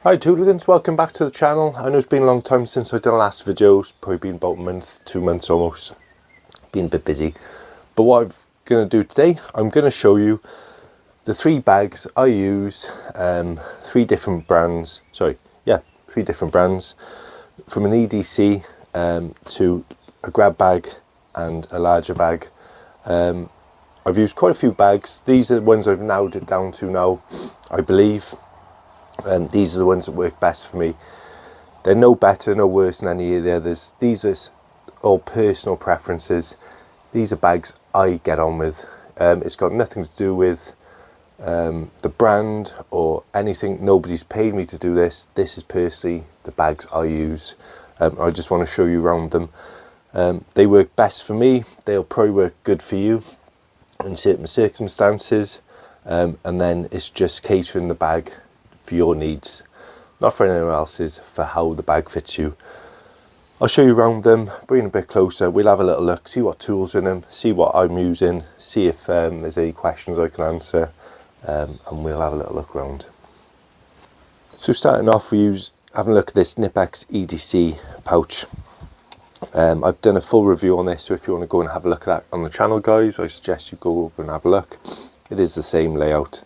Hi Tooligans, welcome back to the channel. I know it's been a long time since I did the last video. It's probably been about a month, 2 months almost. Been a bit busy. But what I'm going to do today, I'm going to show you the 3 bags I use, 3 different brands, from an EDC to a grab bag and a larger bag. I've used quite a few bags. These are the ones I've narrowed it down to now, I believe. These are the ones that work best for me. They're no better, no worse than any of the others. These are all personal preferences. These are bags I get on with. It's got nothing to do with the brand or anything. Nobody's paid me to do this. This is personally the bags I use. I just want to show you around them. They work best for me. They'll probably work good for you in certain circumstances. And then it's just catering the bag for your needs, not for anyone else's, for how the bag fits you. I'll show you around them, bring them a bit closer, we'll have a little look, see what tools are in them, see what I'm using, see if there's any questions I can answer, and we'll have a little look around. So starting off, having a look at this Nipex EDC pouch. I've done a full review on this, so if you want to go and have a look at that on the channel, guys, I suggest you go over and have a look. It is the same layout.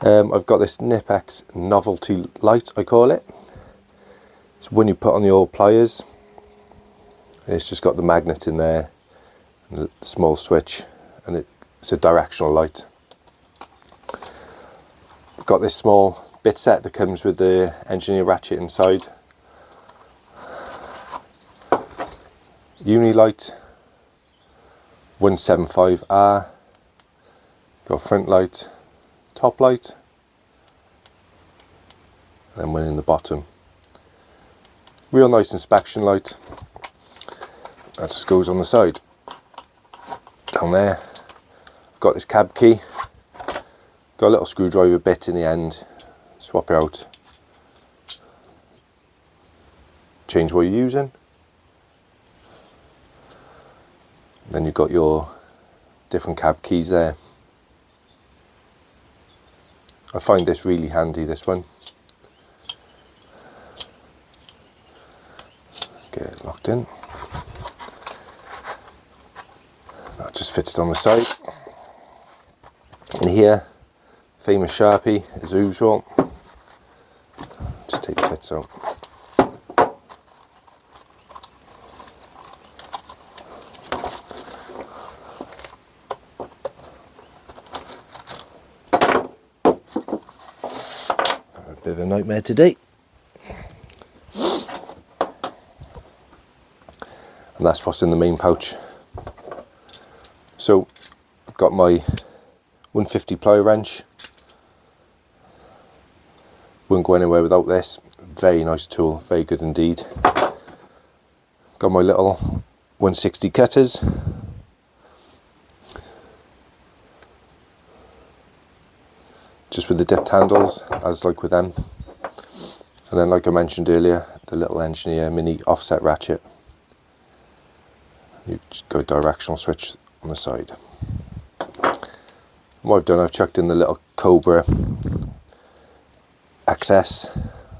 I've got this Nipex novelty light, I call it. It's when you put on your pliers. It's just got the magnet in there, and a small switch, and it's a directional light. I've got this small bit set that comes with the engineer ratchet inside. Uni light, 175R. Got front light, top light, and then one in the bottom. Real nice inspection light. That just goes on the side. Down there, got this cab key. Got a little screwdriver bit in the end. Swap it out. Change what you're using. Then you've got your different cab keys there. I find this really handy, this one. Let's get it locked in. That just fits on the side. And here, famous Sharpie as usual. Just take the bits out. Bit of a nightmare today. And that's what's in the main pouch. So I've got my 150 plier wrench. Wouldn't go anywhere without this. Very nice tool, very good indeed. Got my little 160 cutters. Just with the dipped handles, as like with them. And then, like I mentioned earlier, the little engineer mini offset ratchet. You just go directional switch on the side. What I've done, I've chucked in the little Cobra XS,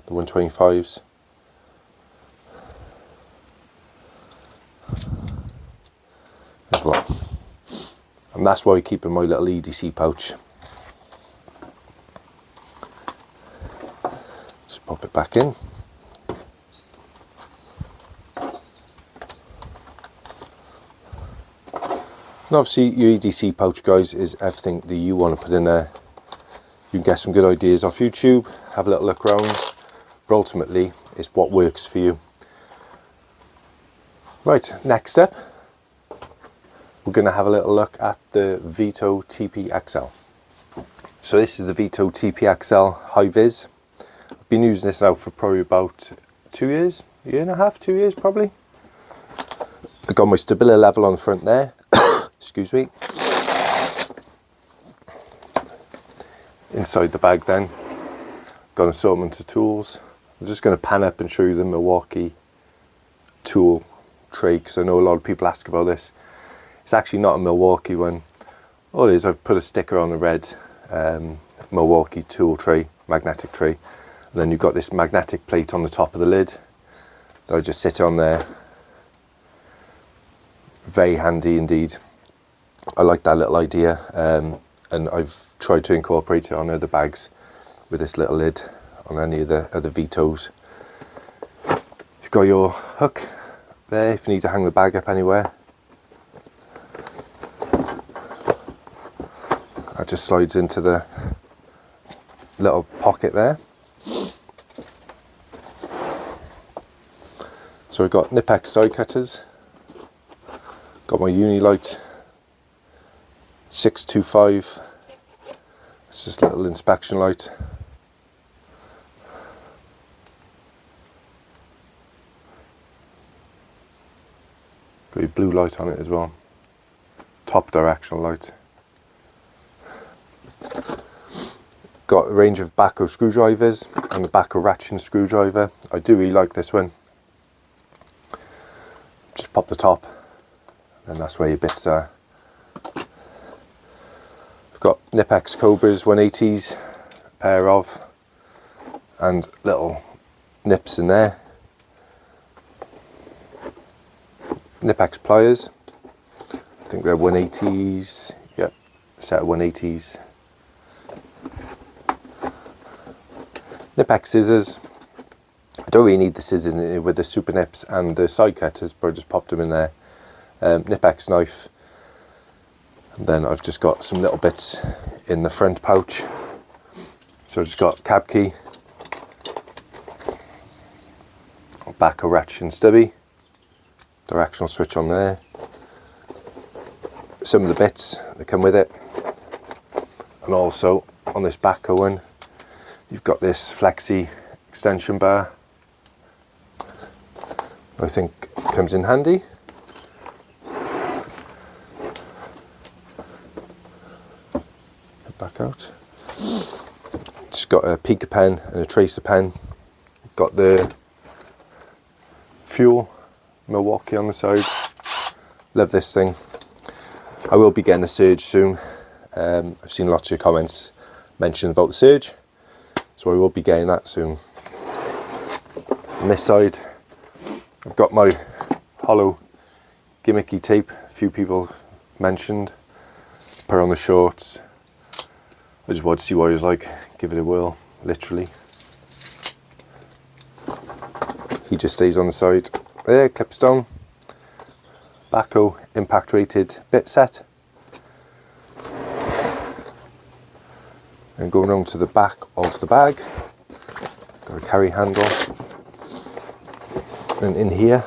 the 125s. As well. And that's why I keep in my little EDC pouch. Pop it back in. And obviously your EDC pouch, guys, is everything that you want to put in there. You can get some good ideas off YouTube, have a little look around, but ultimately it's what works for you. Right, next up, we're going to have a little look at the Veto TPXL. So this is the Veto TPXL High Vis. Been using this now for probably about 2 years, a year and a half, 2 years probably. I've got my stability level on the front there. Excuse me. Inside the bag then, got an assortment of tools. I'm just going to pan up and show you the Milwaukee tool tray, because I know a lot of people ask about this. It's actually not a Milwaukee one. All it is, I've put a sticker on the red Milwaukee tool tray, magnetic tray. And then you've got this magnetic plate on the top of the lid that I just sit on there. Very handy indeed. I like that little idea, and I've tried to incorporate it on other bags with this little lid on any of the other Vetos. You've got your hook there if you need to hang the bag up anywhere. That just slides into the little pocket there. So we've got Knipex side cutters, got my Unilight 625, it's just a little inspection light. Got your blue light on it as well, top directional light. Got a range of backhoe screwdrivers and the backhoe ratcheting screwdriver. I do really like this one. Just pop the top and that's where your bits are. I've got Knipex Cobras 180s, a pair of, and little nips in there. Knipex pliers, I think they're 180s, yep, set of 180s. Knipex scissors, I don't really need the scissors in it with the super nips and the side cutters, but I just popped them in there. Knipex knife, and then I've just got some little bits in the front pouch. So I've just got cab key, backhoe ratchet and stubby, directional switch on there, some of the bits that come with it, and also on this backhoe one you've got this flexi extension bar. I think comes in handy. Get back out. Just got a Pica pen and a tracer pen. Got the fuel Milwaukee on the side. Love this thing. I will be getting the Surge soon. I've seen lots of your comments mention about the Surge, so I will be getting that soon. On this side I've got my hollow gimmicky tape a few people mentioned. Put on the shorts. I just wanted to see what it was like, give it a whirl, literally. He just stays on the side there, clips down. Backhoe impact rated bit set. And going around to the back of the bag, got a carry handle. And in here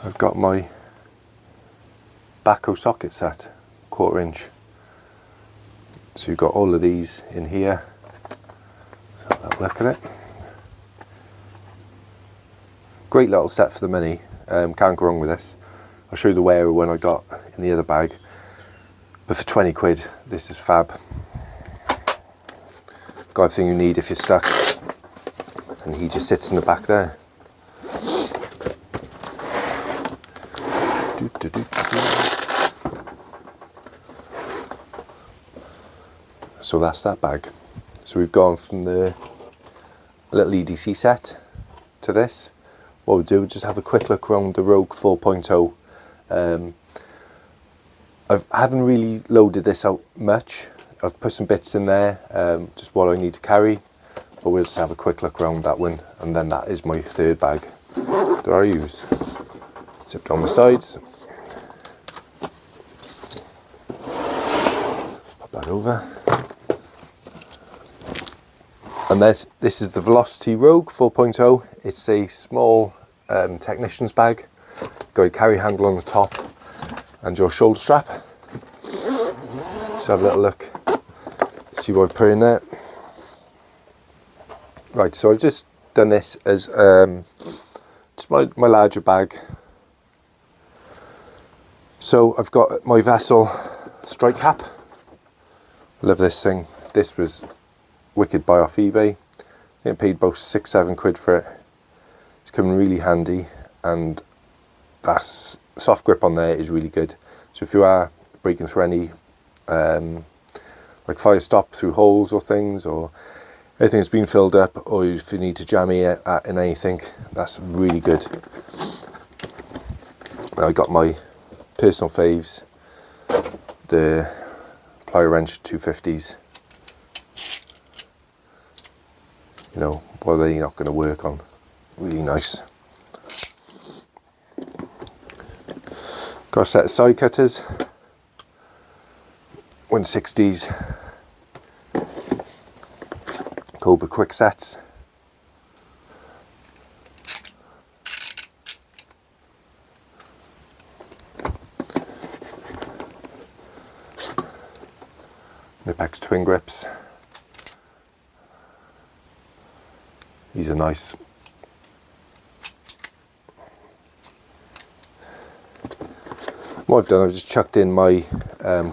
I've got my backhoe socket set, 1/4 inch. So you've got all of these in here. So have a look at it. Great little set for the money. Can't go wrong with this. I'll show you the wearer one I got in the other bag. But for 20 quid, this is fab. Got everything you need if you're stuck. And he just sits in the back there. So that's that bag. So we've gone from the little EDC set to this. What we'll do is just have a quick look around the Rogue 4.0. I haven't really loaded this out much. I've put some bits in there, just what I need to carry, but we'll just have a quick look around that one, and then that is my third bag that I use. Zip down the sides, pop that over, and this is the Velocity Rogue 4.0. It's a small technician's bag. Got a carry handle on the top and your shoulder strap. Just have a little look, see what I put in there. Right, so I've just done this as just my larger bag. So I've got my Vessel strike cap. Love this thing. This was wicked buy off eBay. I think I paid about 6-7 quid for it. It's coming really handy, and that soft grip on there is really good. So if you are breaking through any like fire stop through holes or things, or Everything's been filled up, or if you need to jam it in anything, that's really good. Now I got my personal faves, the plier wrench 250s. You know, what are they not going to work on? Really nice. Got a set of side cutters, 160s, Cobra quick sets. Nipex twin grips. These are nice. What I've done, I've just chucked in my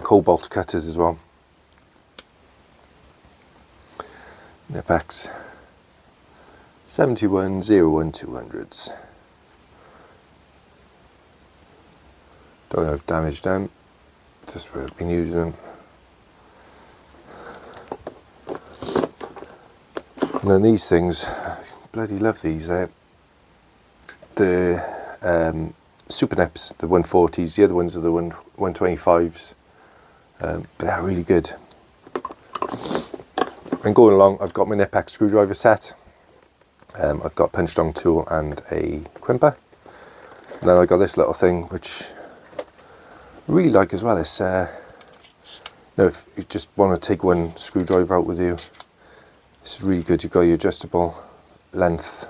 cobalt cutters as well. Nipex 7101-200s. Don't know if I've damaged them, just where I've been using them. And then these things, I bloody love these. The Super Nips, the 140s, the other ones are the 125s, but they're really good. And going along, I've got my Nipex screwdriver set. I've got a punch down tool and a crimper. And then I got this little thing which I really like as well. It's you know, if you just want to take one screwdriver out with you, it's really good. You've got your adjustable length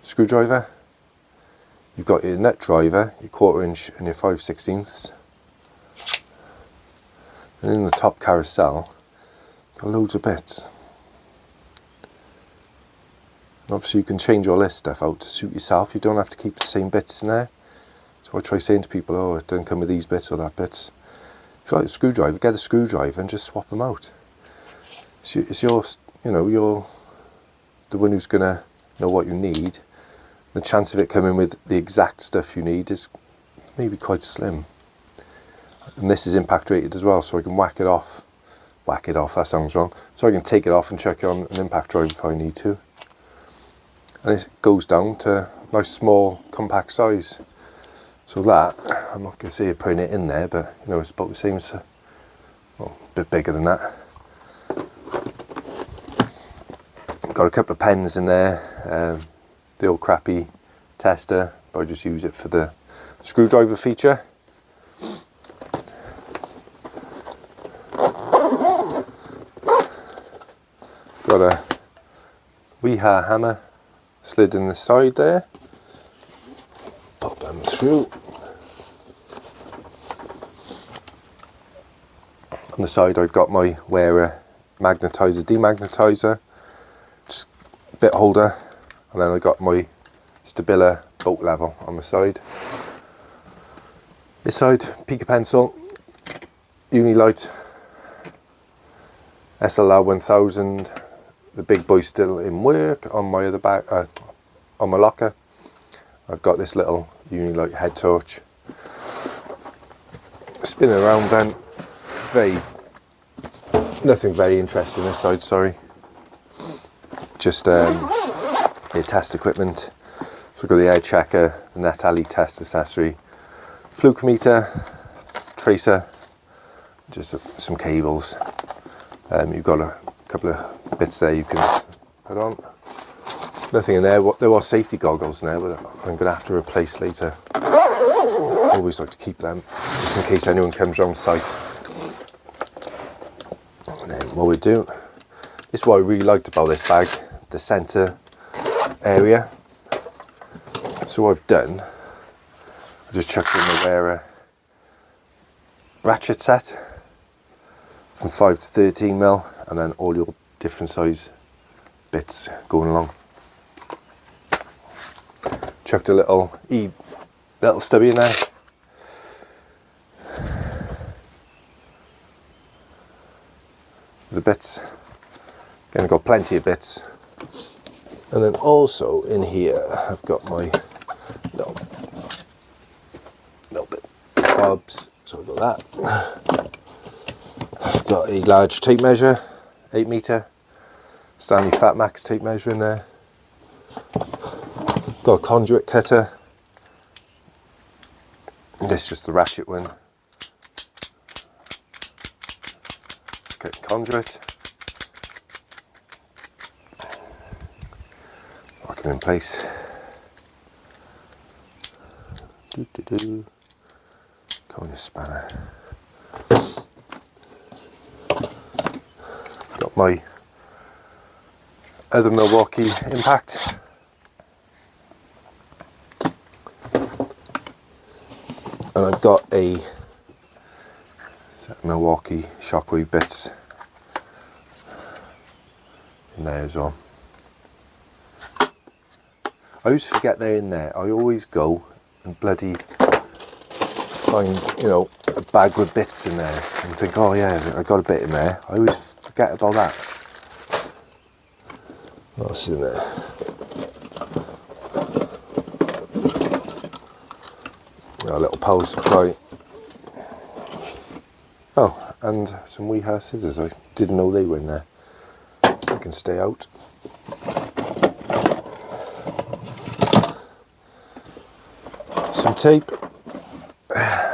screwdriver. You've got your nut driver, your 1/4 inch and your 5/16. And in the top carousel, got loads of bits. And obviously you can change all this stuff out to suit yourself. You don't have to keep the same bits in there. So I try saying to people, oh, it doesn't come with these bits or that bits. If you like a screwdriver, get a screwdriver and just swap them out. It's your, you know, you're the one who's gonna know what you need. The chance of it coming with the exact stuff you need is maybe quite slim. And this is impact rated as well, so I can whack it off, that sounds wrong. So I can take it off and chuck it on an impact drive if I need to. And it goes down to a nice small compact size. So that, I'm not going to say putting it in there, but you know, it's about the same as, well, a bit bigger than that. Got a couple of pens in there, the old crappy tester, but I just use it for the screwdriver feature. Got a Weha hammer slid in the side there. Pop them through. On the side I've got my Wearer magnetizer, demagnetizer, just bit holder, and then I got my Stabila bolt level on the side. This side, Pica pencil, Unilight, SLR 1000, the big boy still in work on my other back, on my locker. I've got this little Unilight head torch. Spinning around then, nothing very interesting this side, sorry. Just the test equipment. So we've got the air checker, the net alley test accessory, fluke meter, tracer, just some cables. You've got a couple of bits there you can put on. Nothing in there. There was safety goggles in there, but I'm going to have to replace later. I always like to keep them, just in case anyone comes around site. And then what we do, this is what I really liked about this bag, the centre area. So what I've done, I just chucked in the Wearer ratchet set from 5 to 13 mil, and then all your different size bits going along. Chucked a little stubby in there. The bits. Again, I've got plenty of bits. And then also in here, I've got my little bit bobs. So I've got that. I've got a large tape measure, 8 meter, Stanley Fat Max tape measure in there. Got a conduit cutter. And this is just the ratchet one. Get conduit. Lock them in place. Go on your spanner. Got my other Milwaukee impact. And I've got a set of Milwaukee shockwave bits in there as well. I always forget they're in there. I always go and bloody find, you know, a bag with bits in there and think, oh yeah, I got a bit in there. I always forget about that. What's in there? A little power supply. Oh, and some wee hair scissors. I didn't know they were in there. They can stay out. Some tape.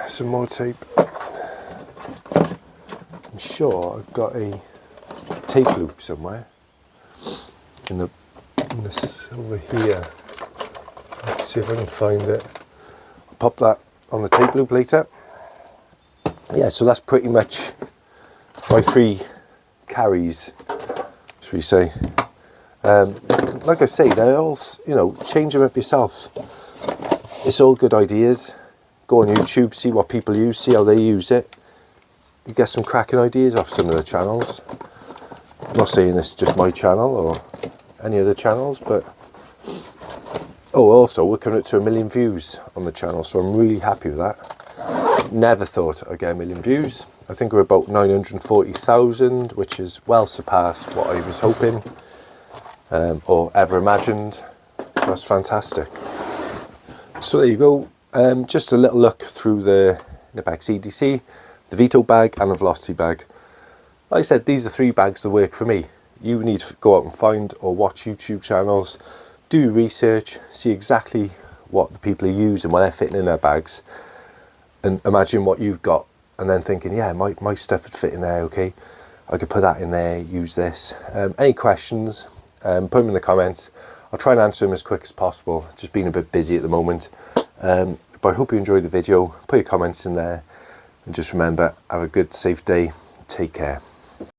Some more tape. I'm sure I've got a tape loop somewhere in this over here. Let's see if I can find it. I'll pop that on the tape loop later. Yeah, so that's pretty much my 3 carries, should we say. Like I say, they're all, you know, change them up yourself. It's all good ideas. Go on YouTube, see what people use, see how they use it. You get some cracking ideas off some of the channels. I'm not saying it's just my channel or any other channels, but oh, also we're coming up to 1 million views on the channel, so I'm really happy with that. Never thought I'd get 1 million views. I think we're about 940,000, which is well surpassed what I was hoping or ever imagined. So that's fantastic. So there you go. Just a little look through the Knipex EDC, the Veto bag and the Velocity bag. Like I said, these are 3 bags that work for me. You need to go out and find or watch YouTube channels, do research, see exactly what the people are using, what they're fitting in their bags, and imagine what you've got, and then thinking, yeah, my stuff would fit in there, okay, I could put that in there, use this. Any questions, put them in the comments. I'll try and answer them as quick as possible. Just been a bit busy at the moment. But I hope you enjoyed the video. Put your comments in there. And just remember, have a good, safe day. Take care.